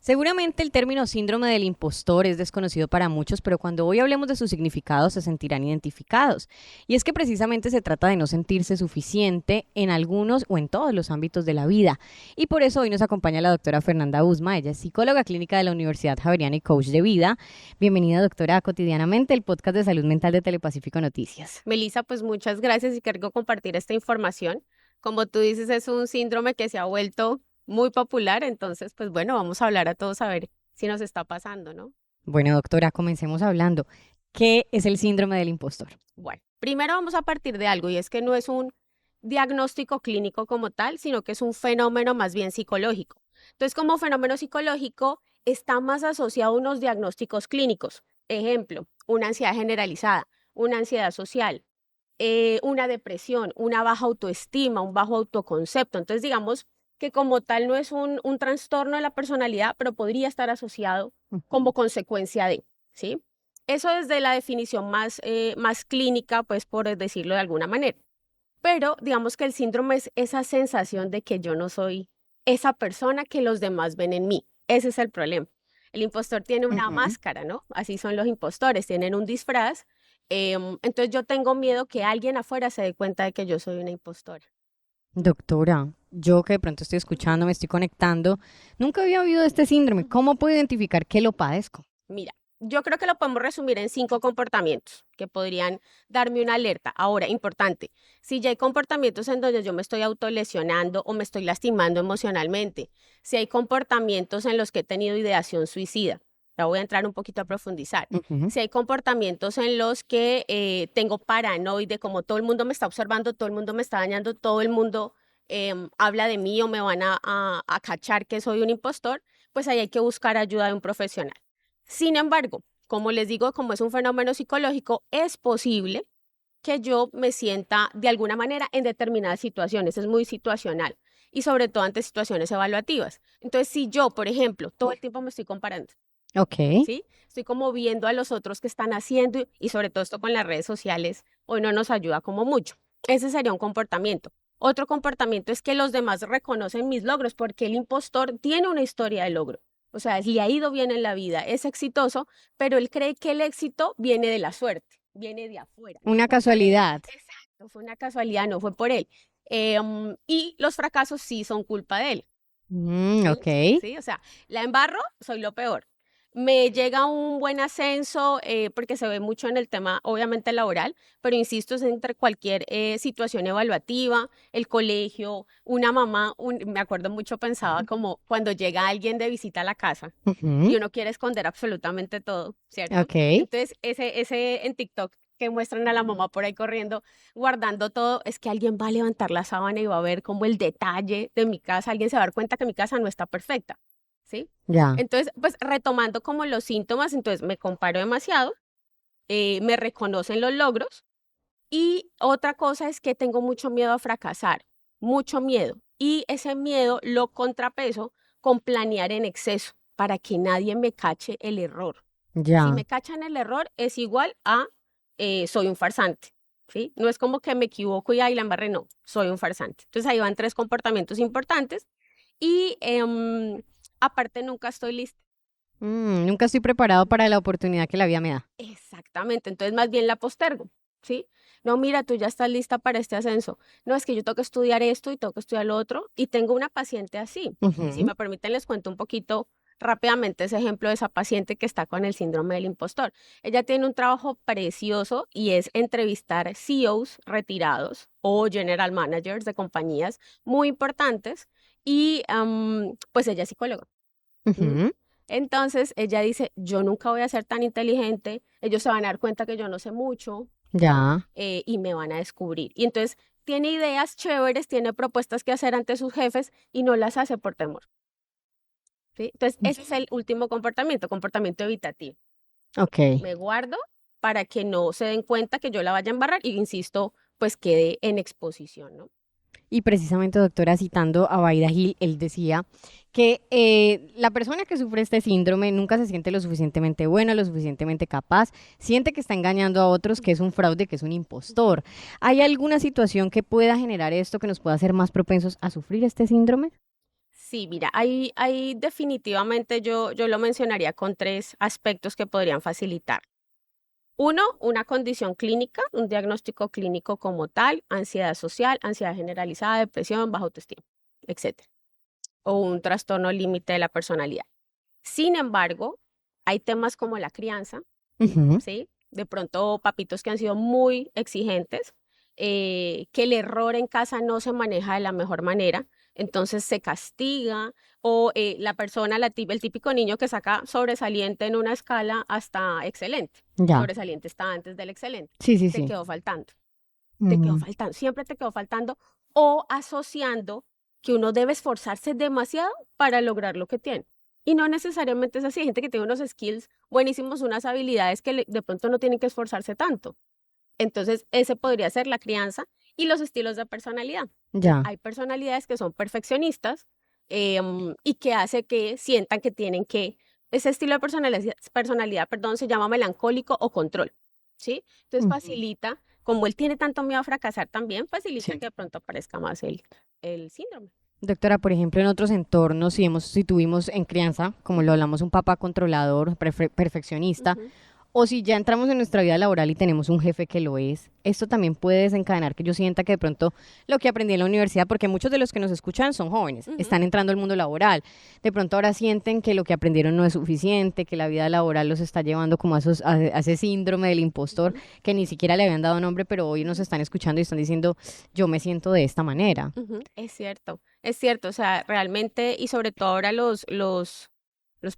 Seguramente el término síndrome del impostor es desconocido para muchos, pero cuando hoy hablemos de su significado se sentirán identificados. Y es que precisamente se trata de no sentirse suficiente en algunos o en todos los ámbitos de la vida. Y por eso hoy nos acompaña la doctora Fernanda Usma. Ella es psicóloga clínica de la Universidad Javeriana y coach de vida. Bienvenida, doctora, a Cotidianamente, el podcast de salud mental de Telepacífico Noticias. Melissa, pues muchas gracias y quiero compartir esta información. Como tú dices, es un síndrome que se ha vuelto muy popular, entonces, pues bueno, vamos a hablar a todos a ver si nos está pasando, ¿no? Bueno, doctora, comencemos hablando. ¿Qué es el síndrome del impostor? Bueno, primero vamos a partir de algo y es que no es un diagnóstico clínico como tal, sino que es un fenómeno más bien psicológico. Entonces, como fenómeno psicológico, está más asociado a unos diagnósticos clínicos. Ejemplo, una ansiedad generalizada, una ansiedad social, una depresión, una baja autoestima, un bajo autoconcepto. Entonces, digamos que como tal no es un trastorno de la personalidad, pero podría estar asociado como consecuencia de, ¿sí? Eso desde la definición más clínica, pues por decirlo de alguna manera. Pero digamos que el síndrome es esa sensación de que yo no soy esa persona que los demás ven en mí. Ese es el problema. El impostor tiene una máscara, ¿no? Así son los impostores, tienen un disfraz. Entonces yo tengo miedo que alguien afuera se dé cuenta de que yo soy una impostora. Doctora, yo que de pronto estoy escuchando, me estoy conectando, nunca había oído de este síndrome. ¿Cómo puedo identificar que lo padezco? Mira, yo creo que lo podemos resumir en 5 comportamientos que podrían darme una alerta. Ahora, importante, si ya hay comportamientos en donde yo me estoy autolesionando o me estoy lastimando emocionalmente, si hay comportamientos en los que he tenido ideación suicida, ya voy a entrar un poquito a profundizar. Si hay comportamientos en los que tengo paranoide, como todo el mundo me está observando, todo el mundo me está dañando, todo el mundo habla de mí o me van a cachar que soy un impostor, pues ahí hay que buscar ayuda de un profesional. Sin embargo, como les digo, como es un fenómeno psicológico, es posible que yo me sienta de alguna manera en determinadas situaciones, es muy situacional y sobre todo ante situaciones evaluativas. Entonces, si yo, por ejemplo, todo el tiempo me estoy comparando, Ok. ¿sí? Estoy como viendo a los otros que están haciendo y sobre todo esto con las redes sociales, hoy no nos ayuda como mucho. Ese sería un comportamiento. Otro comportamiento es que los demás reconocen mis logros porque el impostor tiene una historia de logro. O sea, le ha ido bien en la vida, es exitoso, pero él cree que el éxito viene de la suerte, viene de afuera, no Una fue por él. casualidad. Exacto, fue una casualidad, no fue por él. Y los fracasos sí son culpa de él. ¿Sí? Ok. Sí, o sea, la embarro, soy lo peor. Me llega un buen ascenso, porque se ve mucho en el tema, obviamente, laboral, pero insisto, es entre cualquier situación evaluativa, el colegio, una mamá, me acuerdo mucho, pensaba como cuando llega alguien de visita a la casa Ujú. y uno quiere esconder absolutamente todo, ¿cierto? Ok. Entonces, ese en TikTok que muestran a la mamá por ahí corriendo, guardando todo, es que alguien va a levantar la sábana y va a ver como el detalle de mi casa, alguien se va a dar cuenta que mi casa no está perfecta, ¿sí? Ya. Entonces, pues retomando como los síntomas, entonces me comparo demasiado, me reconocen los logros y otra cosa es que tengo mucho miedo a fracasar, mucho miedo. Y ese miedo lo contrapeso con planear en exceso para que nadie me cache el error. Si Ya. me cachan el error es igual a soy un farsante, ¿sí? No es como que me equivoco y ahí la embarré, no, soy un farsante. Entonces ahí van 3 comportamientos importantes y aparte nunca estoy lista. Nunca estoy preparado para la oportunidad que la vida me da. Exactamente, entonces más bien la postergo, ¿sí? No, mira, tú ya estás lista para este ascenso. No, es que yo tengo que estudiar esto y tengo que estudiar lo otro y tengo una paciente así. Si Ujú. me permiten, les cuento un poquito rápidamente ese ejemplo de esa paciente que está con el síndrome del impostor. Ella tiene un trabajo precioso y es entrevistar CEOs retirados o general managers de compañías muy importantes y pues ella es psicóloga. ¿M? Ujú. Entonces ella dice, yo nunca voy a ser tan inteligente, ellos se van a dar cuenta que yo no sé mucho, ¿no? Ya. Y me van a descubrir. Y entonces tiene ideas chéveres, tiene propuestas que hacer ante sus jefes y no las hace por temor, ¿sí? Entonces ese es el último comportamiento, comportamiento evitativo. Ok. Me guardo para que no se den cuenta que yo la vaya a embarrar y, insisto, pues quede en exposición, ¿no? Y precisamente, doctora, citando a Baida Gil, él decía que la persona que sufre este síndrome nunca se siente lo suficientemente bueno, lo suficientemente capaz, siente que está engañando a otros, que es un fraude, que es un impostor. ¿Hay alguna situación que pueda generar esto, que nos pueda hacer más propensos a sufrir este síndrome? Sí, mira, ahí definitivamente yo lo mencionaría con tres aspectos que podrían facilitar. Uno, una condición clínica, un diagnóstico clínico como tal, ansiedad social, ansiedad generalizada, depresión, baja autoestima, etcétera. O un trastorno límite de la personalidad. Sin embargo, hay temas como la crianza, Ujú. ¿sí? De pronto, papitos que han sido muy exigentes, que el error en casa no se maneja de la mejor manera, entonces se castiga, o la persona, el típico niño que saca sobresaliente en una escala hasta excelente. Ya. Sobresaliente está antes del excelente. Sí, sí, Te sí. quedó faltando, te quedó Ujú. faltando, siempre te quedó faltando, o asociando que uno debe esforzarse demasiado para lograr lo que tiene. Y no necesariamente es así. Hay gente que tiene unos skills buenísimos, unas habilidades que de pronto no tienen que esforzarse tanto. Entonces, ese podría ser la crianza y los estilos de personalidad. Entonces, Ya. hay personalidades que son perfeccionistas y que hace que sientan que tienen que, ese estilo de personalidad, perdón, se llama melancólico o control, ¿sí? Entonces, Ujú. facilita, como él tiene tanto miedo a fracasar también, facilita Sí. que de pronto aparezca más el síndrome. Doctora, por ejemplo, en otros entornos, si tuvimos en crianza, como lo Ujú, hablamos, un papá controlador, perfeccionista, ujú. o si ya entramos en nuestra vida laboral y tenemos un jefe que lo es, esto también puede desencadenar que yo sienta que de pronto lo que aprendí en la universidad, porque muchos de los que nos escuchan son jóvenes, Ujú, están entrando al mundo laboral, de pronto ahora sienten que lo que aprendieron no es suficiente, que la vida laboral los está llevando como a ese síndrome del impostor, ujú, que ni siquiera le habían dado nombre, pero hoy nos ujú, están escuchando y están diciendo, yo me siento de esta manera. ujú. Es cierto, o sea, realmente y sobre todo ahora los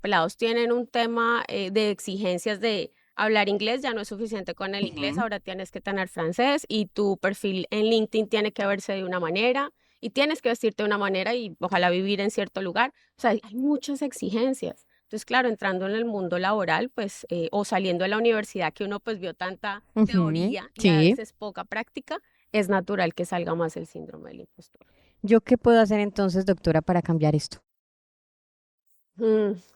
pelados tienen un tema de exigencias de hablar inglés, ya no es suficiente con el inglés, Ujú. ahora tienes que tener francés y tu perfil en LinkedIn tiene que verse de una manera y tienes que vestirte de una manera y ojalá vivir en cierto lugar. O sea, hay muchas exigencias. Entonces, claro, entrando en el mundo laboral, pues, o saliendo de la universidad que uno pues vio tanta Ujú. teoría y a Sí. veces poca práctica, es natural que salga más el síndrome del impostor. ¿Yo qué puedo hacer entonces, doctora, para cambiar esto?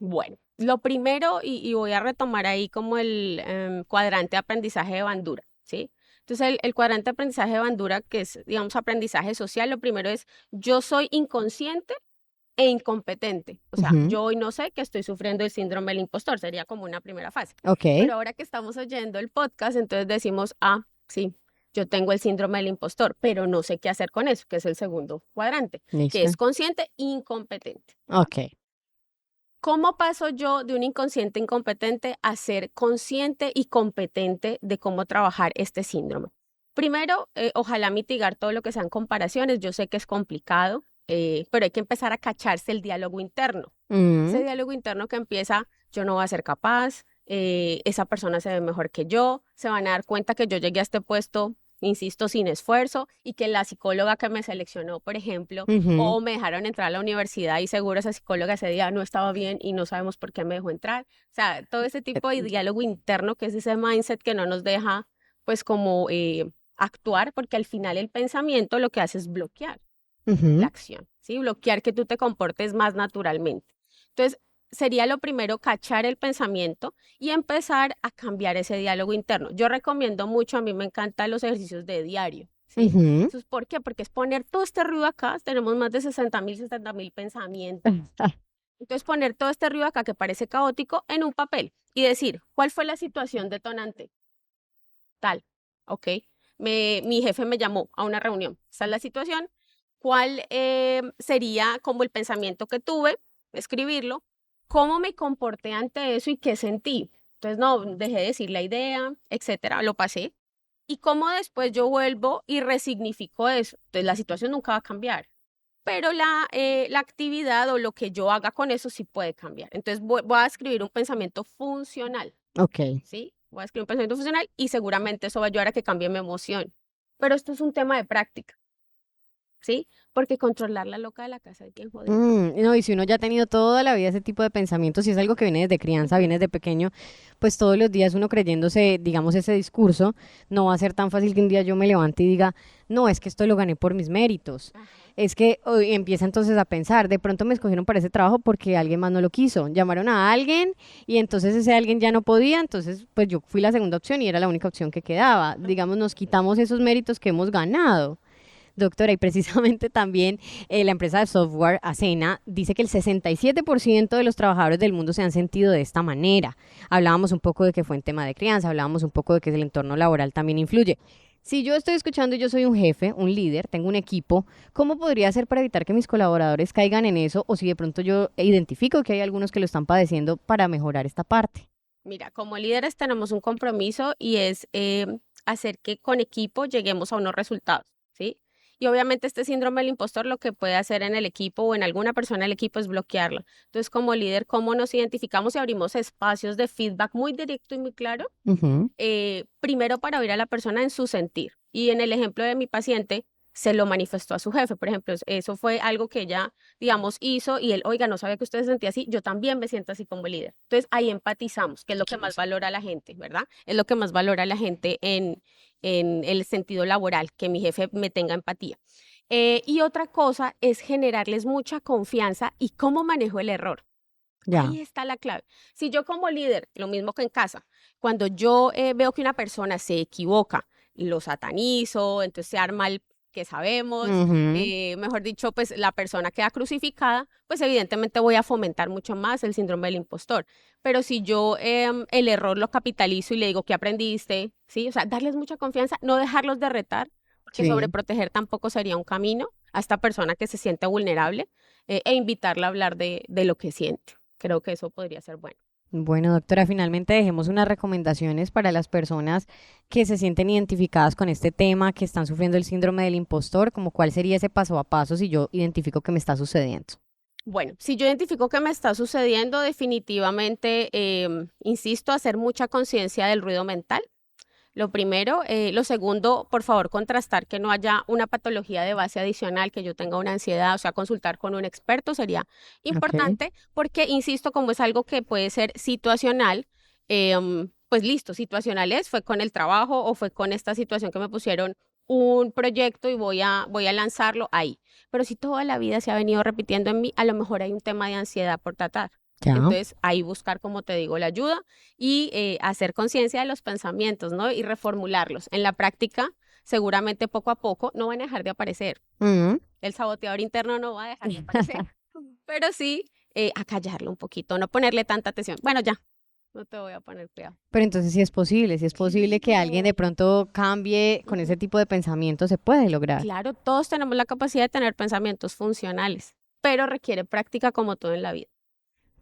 Bueno, lo primero, y voy a retomar ahí como el cuadrante de aprendizaje de Bandura, ¿sí? Entonces, el cuadrante de aprendizaje de Bandura, que es, digamos, aprendizaje social, lo primero es, yo soy inconsciente e incompetente. O sea, Ujú. yo hoy no sé que estoy sufriendo el síndrome del impostor, sería como una primera fase. Ok. Pero ahora que estamos oyendo el podcast, entonces decimos, sí, yo tengo el síndrome del impostor, pero no sé qué hacer con eso, que es el segundo cuadrante, que Listo. es consciente e incompetente. Ok. ¿Cómo paso yo de un inconsciente incompetente a ser consciente y competente de cómo trabajar este síndrome? Primero, ojalá mitigar todo lo que sean comparaciones. Yo sé que es complicado, pero hay que empezar a cacharse el diálogo interno. Ese Mm. diálogo interno que empieza, yo no voy a ser capaz, esa persona se ve mejor que yo, se van a dar cuenta que yo llegué a este puesto, insisto, sin esfuerzo, y que la psicóloga que me seleccionó, por ejemplo, Ujú. o me dejaron entrar a la universidad y seguro esa psicóloga ese día no estaba bien y no sabemos por qué me dejó entrar. O sea, todo ese tipo de diálogo interno que es ese mindset que no nos deja, pues, como actuar, porque al final el pensamiento lo que hace es bloquear la Ujú. acción, ¿sí? Bloquear que tú te comportes más naturalmente. Entonces, sería lo primero cachar el pensamiento y empezar a cambiar ese diálogo interno. Yo recomiendo mucho, a mí me encantan los ejercicios de diario, ¿sí? Ujú. Entonces, ¿por qué? Porque es poner todo este ruido acá, tenemos más de 60.000, 70.000 pensamientos. Entonces, poner todo este ruido acá que parece caótico en un papel y decir, ¿cuál fue la situación detonante? Tal, ¿ok? Mi jefe me llamó a una reunión. Esta es la situación. ¿Cuál sería como el pensamiento que tuve? Escribirlo. ¿Cómo me comporté ante eso y qué sentí? Entonces, no, dejé de decir la idea, etcétera, lo pasé. Y cómo después yo vuelvo y resignifico eso. Entonces, la situación nunca va a cambiar, pero la actividad o lo que yo haga con eso sí puede cambiar. Entonces, voy a escribir un pensamiento funcional. Ok. ¿Sí? Voy a escribir un pensamiento funcional y seguramente eso va a ayudar a que cambie mi emoción. Pero esto es un tema de práctica, ¿sí? Porque controlar la loca de la casa es bien jodido. No, y si uno ya ha tenido toda la vida ese tipo de pensamientos, si es algo que viene desde crianza, Ujú, viene desde pequeño, pues todos los días uno creyéndose, digamos, ese discurso, no va a ser tan fácil que un día yo me levante y diga, no, es que esto lo gané por mis méritos. ajá, Es que hoy empieza entonces a pensar, de pronto me escogieron para ese trabajo porque alguien más no lo quiso. Llamaron a alguien y entonces ese alguien ya no podía, entonces pues yo fui la segunda opción y era la única opción que quedaba. ajá. Digamos, nos quitamos esos méritos que hemos ganado. Doctora, y precisamente también la empresa de software Ascena dice que el 67% de los trabajadores del mundo se han sentido de esta manera. Hablábamos un poco de que fue en tema de crianza, hablábamos un poco de que el entorno laboral también influye. Si yo estoy escuchando y yo soy un jefe, un líder, tengo un equipo, ¿cómo podría hacer para evitar que mis colaboradores caigan en eso? O si de pronto yo identifico que hay algunos que lo están padeciendo para mejorar esta parte. Mira, como líderes tenemos un compromiso y es hacer que con equipo lleguemos a unos resultados, ¿sí? Y obviamente este síndrome del impostor lo que puede hacer en el equipo o en alguna persona del equipo es bloquearlo. Entonces, como líder, ¿cómo nos identificamos y abrimos espacios de feedback muy directo y muy claro? Ujú. Primero para oír a la persona en su sentir. Y en el ejemplo de mi paciente, se lo manifestó a su jefe, por ejemplo, eso fue algo que ella, digamos, hizo y él, oiga, no sabía que usted se sentía así, yo también me siento así como líder. Entonces ahí empatizamos, que es lo que más valora la gente, ¿verdad? Es lo que más valora la gente en el sentido laboral, que mi jefe me tenga empatía. Y otra cosa es generarles mucha confianza y cómo manejo el error. Ya. Ahí está la clave. Si yo como líder, lo mismo que en casa, cuando yo veo que una persona se equivoca, lo satanizo, entonces se arma el que sabemos, Ujú. mejor dicho, pues la persona queda crucificada, pues evidentemente voy a fomentar mucho más el síndrome del impostor. Pero si yo el error lo capitalizo y le digo, ¿qué aprendiste? ¿Sí? O sea, darles mucha confianza, no dejarlos de retar, porque Sí. sobreproteger tampoco sería un camino a esta persona que se siente vulnerable e invitarla a hablar de lo que siente. Creo que eso podría ser bueno. Bueno, doctora, finalmente dejemos unas recomendaciones para las personas que se sienten identificadas con este tema, que están sufriendo el síndrome del impostor, como cuál sería ese paso a paso si yo identifico que me está sucediendo. Bueno, si yo identifico que me está sucediendo, definitivamente, insisto, hacer mucha conciencia del ruido mental. Lo primero. Lo segundo, por favor, contrastar que no haya una patología de base adicional, que yo tenga una ansiedad, o sea, consultar con un experto sería Ok. importante porque, insisto, como es algo que puede ser situacional, pues listo, situacional es, fue con el trabajo o fue con esta situación que me pusieron un proyecto y voy a lanzarlo ahí. Pero si toda la vida se ha venido repitiendo en mí, a lo mejor hay un tema de ansiedad por tratar. Ya. Entonces, ahí buscar, como te digo, la ayuda y hacer conciencia de los pensamientos, ¿no? Y reformularlos. En la práctica, seguramente poco a poco no van a dejar de aparecer. Mm. El saboteador interno no va a dejar de aparecer, pero sí acallarlo un poquito, no ponerle tanta atención. Bueno, ya, no te voy a poner cuidado. Pero entonces si es posible que alguien de Claro. pronto cambie con ese Ujú. tipo de pensamiento, se puede lograr. Claro, todos tenemos la capacidad de tener pensamientos funcionales, pero requiere práctica como todo en la vida.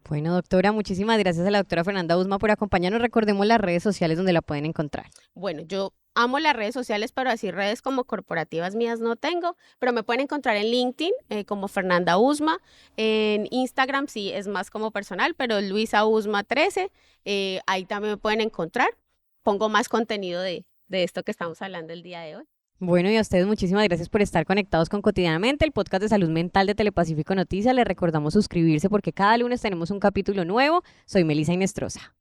Bueno, doctora, muchísimas gracias a la doctora Fernanda Usma por acompañarnos. Recordemos las redes sociales donde la pueden encontrar. Bueno, yo amo las redes sociales, pero así redes como corporativas mías no tengo, pero me pueden encontrar en LinkedIn como Fernanda Usma, en Instagram sí es más como personal, pero Luisa Usma 13, ahí también me pueden encontrar. Pongo más contenido de esto que estamos hablando el día de hoy. Bueno, y a ustedes muchísimas gracias por estar conectados con Cotidianamente, el podcast de salud mental de Telepacífico Noticias. Les recordamos suscribirse porque cada lunes tenemos un capítulo nuevo. Soy Melissa Inestrosa.